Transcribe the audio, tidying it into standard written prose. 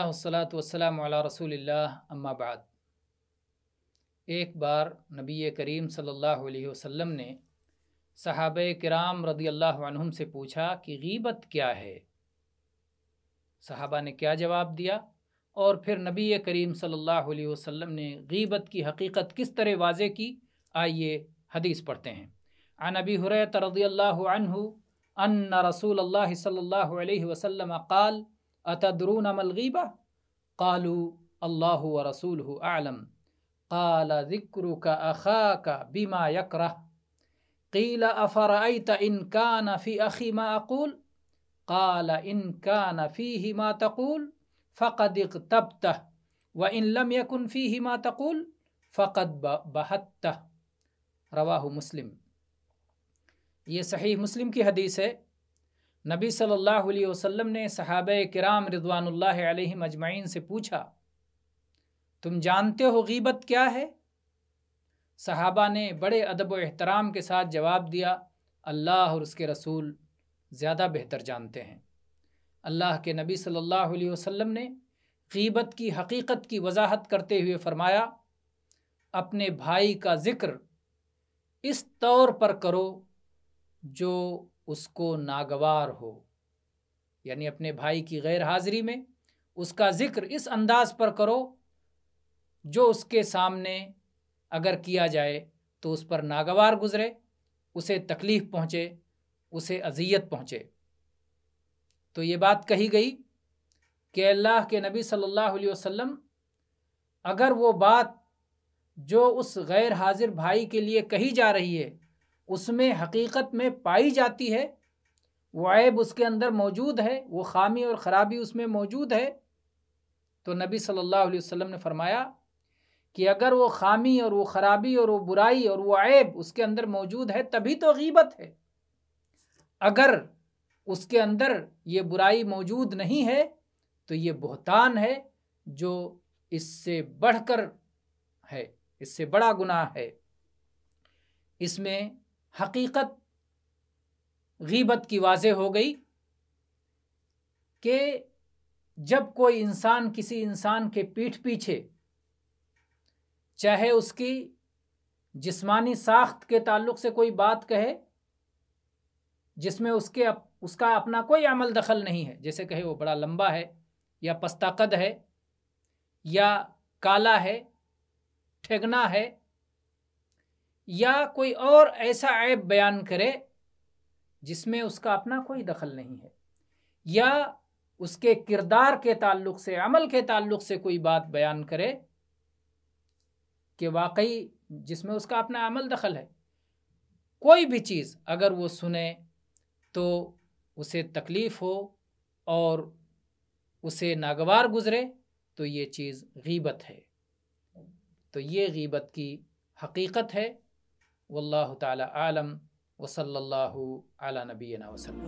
बिस्मिल्लाह वस्सलातु वस्सलामु अला रसूलिल्लाह अम्मा बाद। एक बार नबी करीम सल्लल्लाहु अलैहि वसल्लम ने सहाबे किराम रदियल्लाहु अन्हुम से पूछा कि गीबत क्या है। सहाबा ने क्या जवाब दिया और फिर नबी करीम सल्लल्लाहु अलैहि वसल्लम ने गीबत की हकीकत किस तरह वाज़े की। आइए हदीस पढ़ते हैं। अन अबी हुरैरा रदियल्लाहु अन्हु अन्न रसूलल्लाह सल्लल्लाहु अलैहि वसल्लम क़ाल अतदरून मल गीबा क़ालू अल्लाहु व रसूलुहु अअलम क़ाल ज़िक्रुका अख़ाका बिमा यकरह क़ील अफ़रअयत इन कान फ़ी अख़ी मा अक़ूल क़ाल इन कान फ़ीहि मा तक़ूल फ़क़द इग़्तबतह व इन लम यकुन फ़ीहि मा तक़ूल फ़क़द बहत्तह। रवाहु मुस्लिम। ये सहीह मुस्लिम की हदीस है। नबी सल्लल्लाहु अलैहि वसल्लम ने सहाबे किराम रिज़वानुल्लाहि अलैहिम अजमईन से पूछा, तुम जानते हो गीबत क्या है? सहाबा ने बड़े अदब व एहतराम के साथ जवाब दिया, अल्लाह और उसके रसूल ज़्यादा बेहतर जानते हैं। अल्लाह के नबी सल्लल्लाहु अलैहि वसल्लम ने गीबत की हकीकत की वजाहत करते हुए फरमाया, अपने भाई का ज़िक्र इस तौर पर करो जो उसको नागवार हो, यानी अपने भाई की गैर हाज़िरी में उसका ज़िक्र इस अंदाज़ पर करो जो उसके सामने अगर किया जाए तो उस पर नागवार गुज़रे, उसे तकलीफ़ पहुँचे, उसे अज़ियत पहुँचे। तो ये बात कही गई कि अल्लाह के नबी सल्लल्लाहु अलैहि वसल्लम अगर वो बात जो उस गैर हाज़िर भाई के लिए कही जा रही है उसमें हकीकत में पाई जाती है, वो ऐब उसके अंदर मौजूद है, वो ख़ामी और ख़राबी उसमें मौजूद है, तो नबी सल्लल्लाहु अलैहि वसल्लम ने फरमाया कि अगर वो ख़ामी और वो ख़राबी और वो बुराई और वो ऐब उसके अंदर मौजूद है तभी तो गीबत है। अगर उसके अंदर ये बुराई मौजूद नहीं है तो ये बुहतान है, जो इससे बढ़कर है, इससे बड़ा गुनाह है। इसमें हकीकत गीबत की वाज़े हो गई कि जब कोई इंसान किसी इंसान के पीठ पीछे, चाहे उसकी जिस्मानी साख्त के ताल्लुक़ से कोई बात कहे जिसमें उसका अपना कोई अमल दखल नहीं है, जैसे कहे वो बड़ा लंबा है या पस्ताकद है या काला है, ठेगना है, या कोई और ऐसा ऐब बयान करे जिसमें उसका अपना कोई दखल नहीं है, या उसके किरदार के ताल्लुक़ से, अमल के ताल्लुक़ से कोई बात बयान करे कि वाकई जिसमें उसका अपना अमल दखल है, कोई भी चीज़ अगर वो सुने तो उसे तकलीफ़ हो और उसे नागवार गुज़रे तो ये चीज़ गीबत है। तो ये गीबत की हकीकत है। वल्लाहु ताला आलम व सल्लल्लाहु अला नबीना वसल्लम।